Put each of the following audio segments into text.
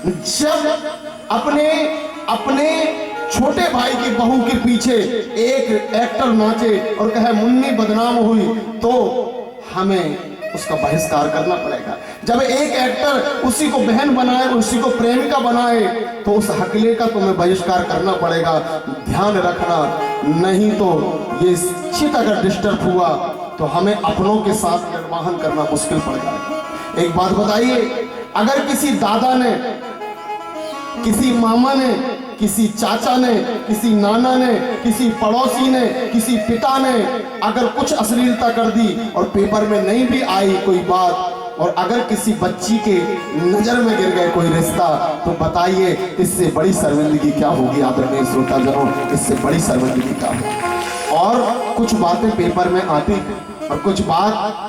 जब अपने अपने छोटे भाई की बहू के पीछे एक एक्टर नाचे और कहे मुन्नी बदनाम हुई, तो हमें उसका बहिष्कार करना पड़ेगा। जब एक एक्टर उसी को बहन बनाए, उसी को प्रेमिका बनाए, तो उस हकले का तुम्हें बहिष्कार करना पड़ेगा। ध्यान रखना, नहीं तो ये चित अगर डिस्टर्ब हुआ तो हमें अपनों के साथ निर्वाहन करना मुश्किल पड़ जाएगा। एक बात बताइए, अगर किसी दादा ने, किसी मामा ने, किसी चाचा ने, किसी नाना ने, किसी पड़ोसी ने, किसी पिता ने अगर कुछ अश्लीलता कर दी और पेपर में नहीं भी आई कोई बात, और अगर किसी बच्ची के नजर में गिर गए कोई रिश्ता, तो बताइए इससे बड़ी शर्मिंदगी क्या होगी आदरणीय श्रोताजनों, इससे बड़ी शर्मिंदगी क्या होगी। और कुछ बातें पेपर में आती हैं और कुछ बात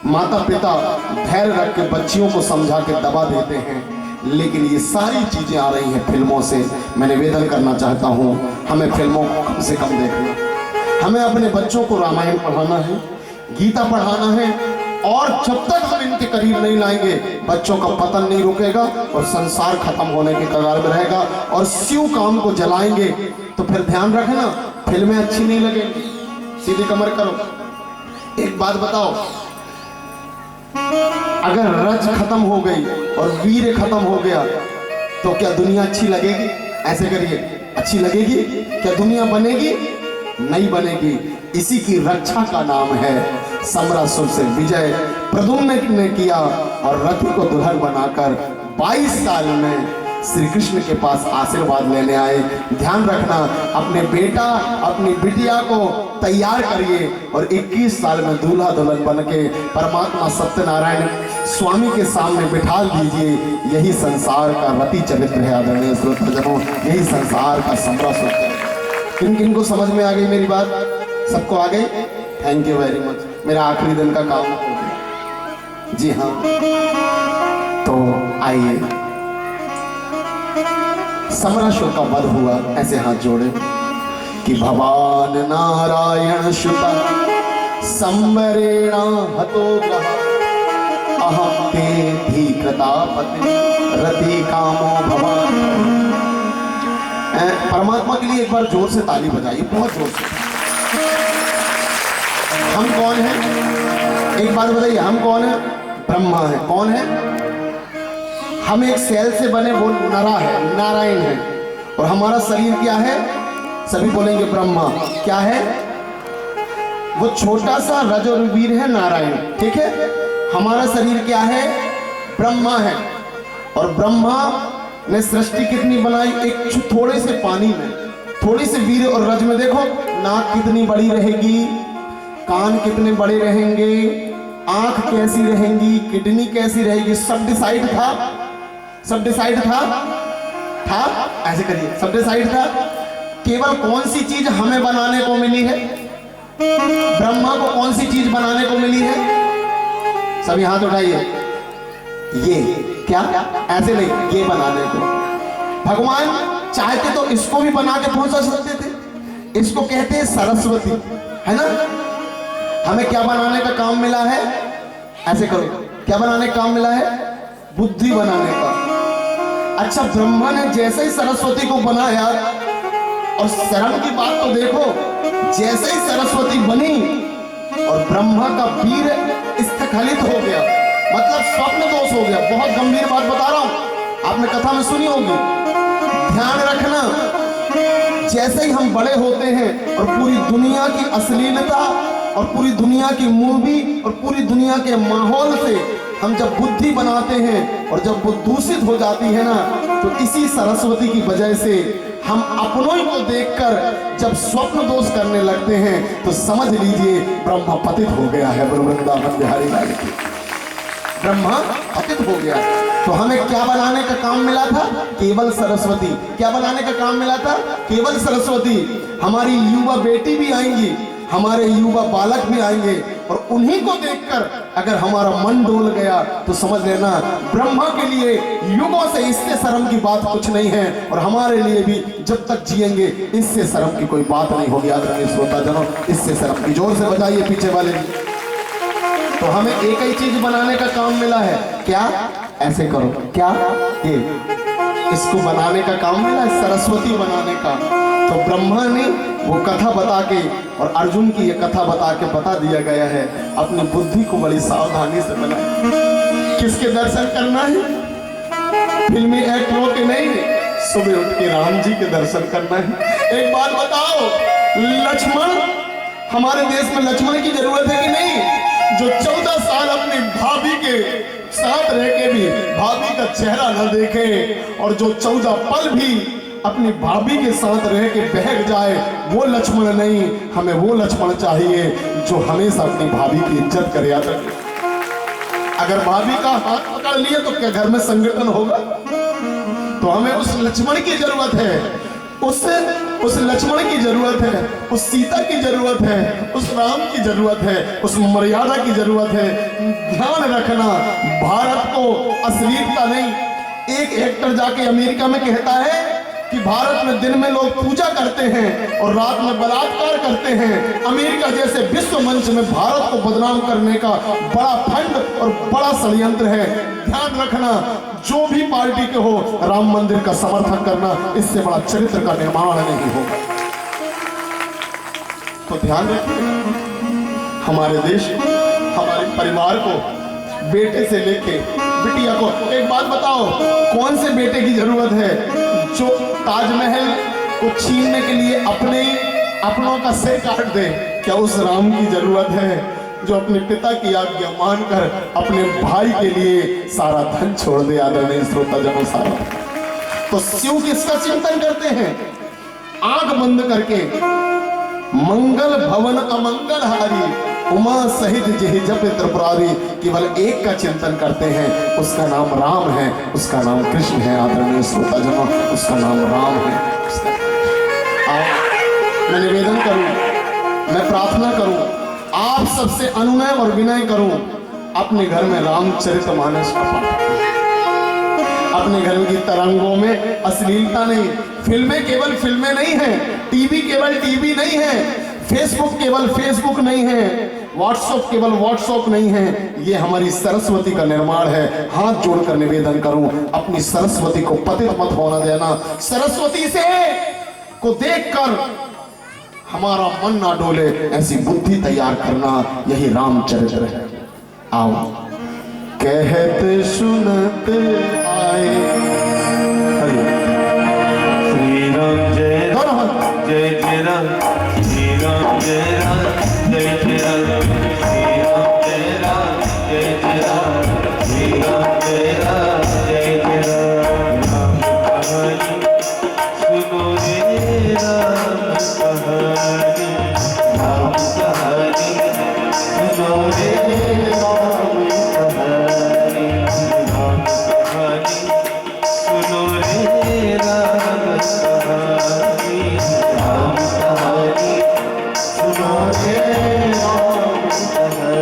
माता पिता धैर्य रख के बच्चियों को समझा के दबा देते हैं, लेकिन ये सारी चीजें आ रही हैं फिल्मों से। मैं निवेदन करना चाहता हूँ, हमें फिल्मों को कम से कम देखना, हमें अपने बच्चों को रामायण पढ़ाना है, गीता पढ़ाना है, और जब तक हम इनके करीब नहीं लाएंगे बच्चों का पतन नहीं रुकेगा और संसार खत्म होने के कगार में रहेगा। और शिव काम को जलाएंगे तो फिर ध्यान रखना फिल्में अच्छी नहीं लगेंगी, सीधी कमर करो। एक बात बताओ, अगर रज खत्म हो गई और वीर खत्म हो गया तो क्या दुनिया अच्छी लगेगी? ऐसे करिए, अच्छी लगेगी? क्या दुनिया बनेगी? नहीं बनेगी। इसी की रक्षा का नाम है समरासुर से विजय प्रद्युम्न ने किया, और रथी को दुल्हन बनाकर 22 साल में श्री कृष्ण के पास आशीर्वाद लेने आए। ध्यान रखना, अपने बेटा अपनी बिटिया को तैयार करिए और 21 साल में दूल्हा दुल्हन बन के परमात्मा सत्यनारायण स्वामी के सामने बिठा दीजिए। यही संसार का रति चरित्र है आदरणीय श्रोताजनों, यही संसार का समरासुर है। किन किन को समझ में आ गई मेरी बात? सबको आ गई? Thank you very much. मेरा आखिरी दिन का काम हो गया। जी हाँ, तो आइए, समरासुर का वध हुआ। ऐसे हाथ जोड़े कि भगवान नारायण शुता संवरेण हतो ग्रह अहम ते भी कृतापति रति कामो भवान। परमात्मा के लिए एक बार जोर से ताली बजाइए, बहुत जोर से। हम कौन हैं? एक बात बताइए, हम कौन है? ब्रह्मा है। कौन है? हम एक सेल से बने, वो नरा है, नारायण है। और हमारा शरीर क्या है? सभी बोलेंगे ब्रह्मा। क्या है? वो छोटा सा रज और वीर है, नारायण। ठीक है, हमारा शरीर क्या है? ब्रह्मा है। और ब्रह्मा ने सृष्टि कितनी बनाई? एक थोड़े से पानी में, थोड़ी से वीर और रज में। देखो नाक कितनी बड़ी रहेगी, कान कितने बड़े रहेंगे, आंख कैसी रहेंगी, किडनी कैसी रहेगी, सब डिसाइड था। सब डिसाइड था? ऐसे करिए, सब डिसाइड था। केवल कौन सी चीज हमें बनाने को मिली है? ब्रह्मा को कौन सी चीज बनाने को मिली है? सभी हाथ उठाइए। ये क्या? ऐसे नहीं, ये बनाने को। भगवान चाहते तो इसको भी बना के पहुंचा सकते थे। इसको कहते हैं सरस्वती, है ना? हमें क्या बनाने का काम मिला है? ऐसे करो, क्या बनाने का काम मिला है? बुद्धि बनाने का। अच्छा, ब्रह्मा ने जैसे ही सरस्वती को बनाया, और शर्म की बात तो देखो, जैसे ही सरस्वती बनी और ब्रह्मा का वीर स्खलित हो गया, मतलब स्वप्न दोष हो गया। बहुत गंभीर बात बता रहा हूं, आपने कथा में सुनी होगी। ध्यान रखना, जैसे ही हम बड़े होते हैं और पूरी दुनिया की अश्लीलता और पूरी दुनिया की मूवी और पूरी दुनिया के माहौल से हम जब बुद्धि बनाते हैं और जब वो दूषित हो जाती है ना, तो इसी सरस्वती की वजह से हम अपनों ही को देखकर जब स्वप्न दोष करने लगते हैं, तो समझ लीजिए ब्रह्मा पतित हो गया है। वृंदावन बिहारी लाल की ब्रह्मा पतित हो गया। तो हमें क्या बनाने का काम मिला था? केवल सरस्वती। क्या बनाने का काम मिला था? केवल सरस्वती। हमारी युवा बेटी भी आएंगी, हमारे युवा बालक भी आएंगे, और उन्हीं को देखकर अगर हमारा मन डोल गया तो समझ लेना ब्रह्मा के लिए युगों से इससे शर्म की बात कुछ नहीं है, और हमारे लिए भी जब तक जिएंगे इससे शर्म की कोई बात नहीं होगी। आदरणीय श्रोताजनों, इससे शर्म की जोर से बजाइए पीछे वाले। तो हमें एक ही चीज बनाने का काम मिला है। क्या? ऐसे करो। क्या? ये इसको बनाने का काम मिला, सरस्वती बनाने का। तो ब्रह्मा ने वो कथा बता के और अर्जुन की ये कथा बता के बता दिया गया है। अपनी बुद्धि को बड़ी सावधानी से बनाए। किसके दर्शन करना है? फिल्मी एक्टरों के नहीं, सुबह उठ के राम जी के दर्शन करना है। एक बात बताओ, लक्ष्मण, हमारे देश में लक्ष्मण की जरूरत है कि नहीं? जो 14 साल अपनी भाभी के साथ रह के भी भाभी का चेहरा न देखे, और जो 14 पल भी अपनी भाभी के साथ रह के बहक जाए, वो लक्ष्मण नहीं। हमें वो लक्ष्मण चाहिए जो हमेशा अपनी भाभी की इज्जत करे। अगर भाभी का हाथ पकड़ लिए तो क्या घर में संगठन होगा? तो हमें उस लक्ष्मण की जरूरत है, उस लक्ष्मण की जरूरत है, उस सीता की जरूरत है, उस राम की जरूरत है, उस मर्यादा की जरूरत है। ध्यान रखना, भारत को अश्लीलता नहीं। एक एक्टर जाके अमेरिका में कहता है कि भारत में दिन में लोग पूजा करते हैं और रात में बलात्कार करते हैं। अमेरिका जैसे विश्व मंच में भारत को बदनाम करने का बड़ा फंड और बड़ा षड्यंत्र है। ध्यान रखना, जो भी पार्टी के हो, राम मंदिर का समर्थन करना, इससे बड़ा चरित्र का निर्माण नहीं होगा। तो ध्यान रखिए, हमारे देश को, हमारे परिवार को, बेटे से लेके बिटिया को। एक बात बताओ, कौन से बेटे की जरूरत है जो ताजमहल को छीनने के लिए अपनों का सिर काट दे? क्या उस राम की जरूरत है जो अपने पिता की आज्ञा मानकर अपने भाई के लिए सारा धन छोड़ दे? आदरणीय श्रोता जनों, सारा। तो शिव किसका चिंतन करते हैं? आंख बंद करके, मंगल भवन अमंगल हारी, उमा सहित जेहि जप त्रिपुरारी। केवल एक का चिंतन करते हैं, उसका नाम राम है, उसका नाम कृष्ण है। आदरणीय श्रोता जनों, उसका नाम राम है। मैं निवेदन करूं, मैं प्रार्थना करूं, आप सबसे अनुनय और विनय करूं, अपने घर में रामचरितमानस का पाठ, अपने घर की तरंगों में अश्लीलता नहीं। फिल्में केवल फिल्में नहीं है, टीवी केवल टीवी नहीं है, फेसबुक केवल फेसबुक नहीं है, व्हाट्सएप केवल व्हाट्सएप नहीं है। ये हमारी सरस्वती का निर्माण है। हाथ जोड़कर निवेदन करूं, अपनी सरस्वती को पतित मत होना देना। सरस्वती से को देखकर हमारा मन ना डोले, ऐसी बुद्धि तैयार करना, यही रामचरित्र है। आओ, कहते सुनते आए, श्री राम जय राम, जय जय राम, श्री राम जय राम, जय जय राम, श्री राम जय राम, जय जय राम, श्री राम जय राम, जय जय राम। राम कहानी सुनो रे, राम कहानी, राम कहानी सुनो रे, राम कहानी, राम कहानी सुनो रे, राम कहानी, राम कहानी सुनो रे, राम कहानी।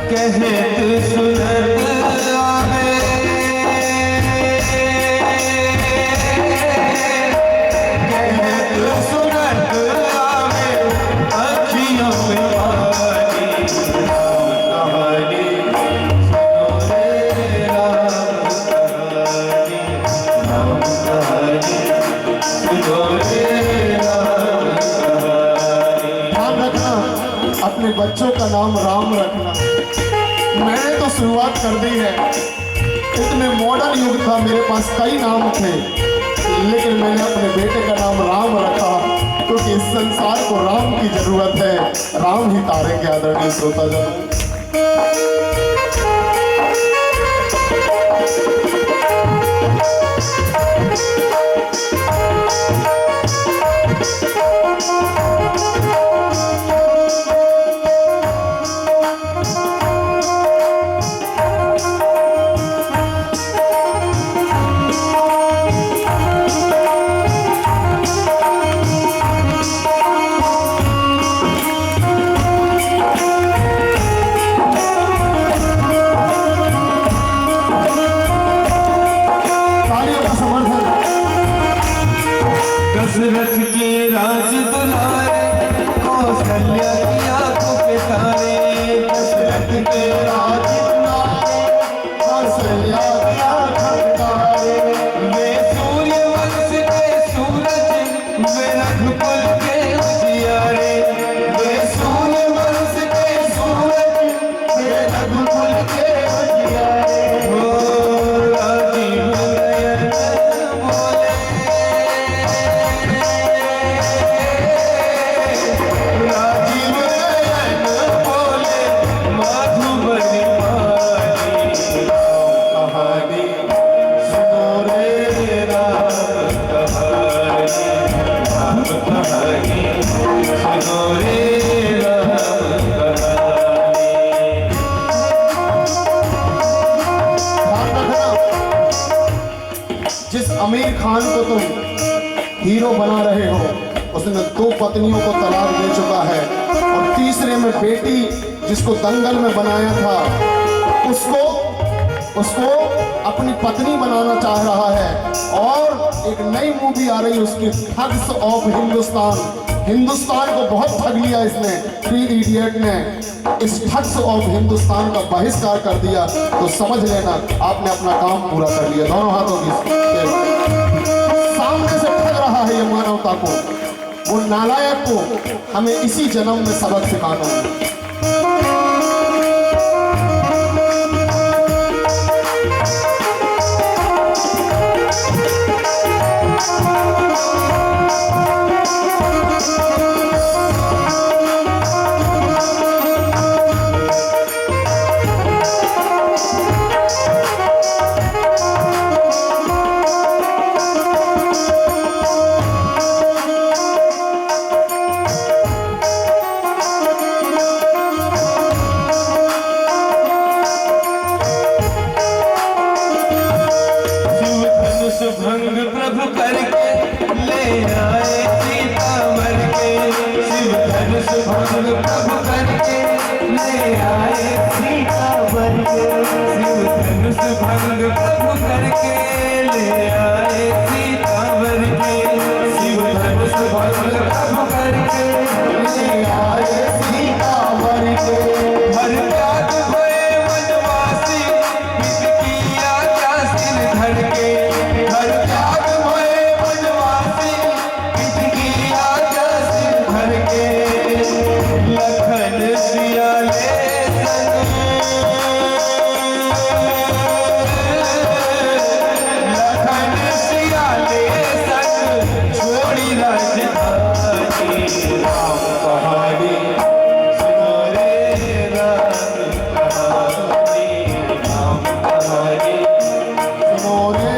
कहत सुनत आवे, कहत सुनत आवे, अखियों में पानी, राम कहानी सुनो रे, राम कहानी, राम कहानी सुनो रे, राम कहानी। ध्यान रखना, अपने बच्चों का नाम राम रखना। मैंने तो शुरुआत कर दी है। इतने मॉडर्न युग था, मेरे पास कई नाम थे, लेकिन मैंने अपने बेटे का नाम राम रखा, क्योंकि इस संसार को राम की जरूरत है। राम ही तारेंगे। आदरणीय श्रोता जन, रे राम कहानी, राम कहानी सुनो रे राम कहानी। ध्यान रखना, जिस आमिर खान को तुम हीरो बना रहे हो उसने 2 पत्नियों को तलाक दे चुका है, और तीसरे में बेटी जिसको दंगल में बनाया था उसको अपनी पत्नी बनाना चाह रहा है। और एक नई मूवी आ रही है उसकी, ठग्स ऑफ हिंदुस्तान को बहुत ठग लिया इसने। 3 इडियट ने इस ठग्स ऑफ हिंदुस्तान का बहिष्कार कर दिया, तो समझ लेना आपने अपना काम पूरा कर लिया। दोनों हाथों की सामने से ठग रहा है ये मानवता को, वो नालायक को हमें इसी जन्म में सबक सिखाना है। भंग प्रभु करके ले आए सीतावर के, शिव धनुष भंग प्रभु करके ले आए सीतावर के, शिव धनुष भंग प्रभु करके ले आए सीतावर के, शिव धनुष भंग प्रभु करके ले आए सीतावर के। हर त्याग भये वनवासी, विधि किया क्या सिर धर के, हर त्याग भये वनवासी, विधि किया क्या सिर धर के। लखन सियाले संग, लखन सियाले संग छोड़ी राजधानी, राम कहानी सुनो रे राम कहानी, राम कहानी सुनो रे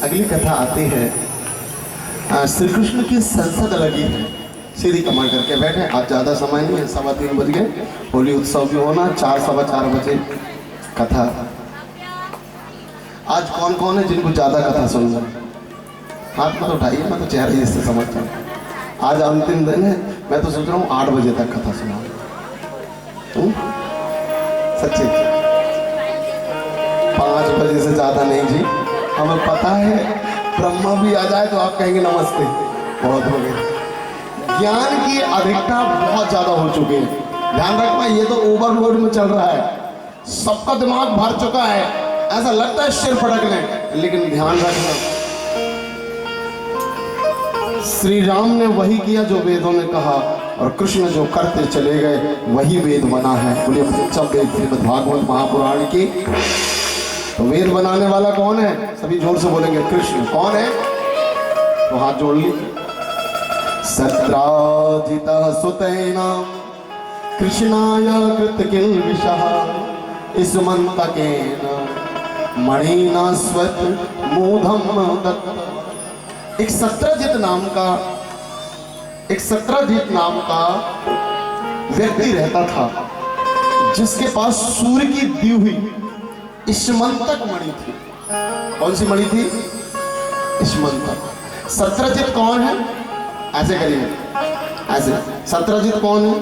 अगली कथा आती है श्री कृष्ण की संसद लगी है। सीधी कमर करके बैठे, आज ज़्यादा समय नहीं है, 3:15 बज गए, होली उत्सव भी होना, 4 सवा 4 बजे कथा। आज कौन कौन है जिनको ज़्यादा कथा सुनना? हाथ मत उठाइए, मैं तो चेहरे इससे समझता हूँ। आज अंतिम दिन है, मैं तो सोच रहा हूँ 8 बजे तक कथा सुनाऊँ। सच्ची 5 बजे से ज़्यादा नहीं जी, हमें पता है ब्रह्मा भी आ जाए तो आप कहेंगे नमस्ते, बहुत हो गए। ज्ञान की अधिकता बहुत ज़्यादा हो चुकी है, ध्यान रखना, ये तो ओवरलोड में चल रहा है, सबका दिमाग भर चुका है, ऐसा लगता है सिर फटकने। लेकिन ध्यान रखना, श्री राम ने वही किया जो वेदों ने कहा, और कृष्ण जो करते चले गए वही वेद बना है। बोलिए सब वेद श्रीमद् भागवत महापुराण की। तो वेद बनाने वाला कौन है? सभी जोर से बोलेंगे कृष्ण। कौन है? तो हाथ जोड़ लीजिए। सत्राजिता सुतेना कृष्णाय कृत किल्बिषः इस्मन्तकेन मणिना स्वत मूढ़म दत्त। एक सत्रजित नाम का व्यक्ति रहता था, जिसके पास सूर्य की दी हुई इस्मन्तक मणि थी। कौन सी मणि थी? इस्मन्तक। सत्रजित कौन है? ऐसे करिए, ऐसे। सत्रजित कौन है?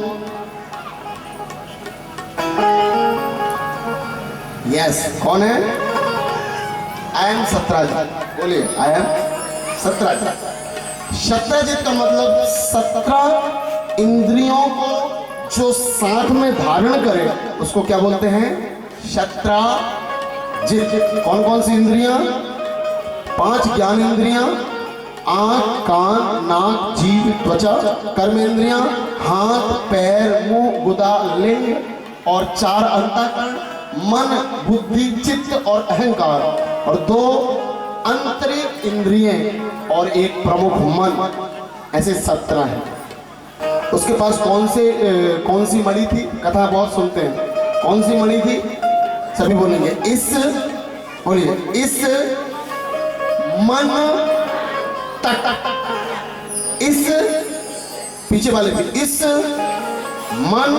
यस, कौन है? I am Satrajit. बोलिए आई एम सत्रह। सत्रजित का मतलब 17 इंद्रियों को जो साथ में धारण करे उसको क्या बोलते हैं? सत्रजित। कौन कौन सी इंद्रियां? 5 ज्ञान इंद्रियां, आंख, कान, नाक, जीभ, त्वचा। कर्मेंद्रियां, हाथ, पैर, मुंह, गुदा, लिंग और 4 अंतःकरण, मन, बुद्धि, चित्त और अहंकार, और 2 आंतरिक इंद्रियें और एक प्रमुख मन। ऐसे 17 हैं। उसके पास कौन सी मणि थी? कथा बहुत सुनते हैं। कौन सी मणि थी? सभी बोलेंगे बोलिए इस मन तक। इस पीछे वाले भी इस मन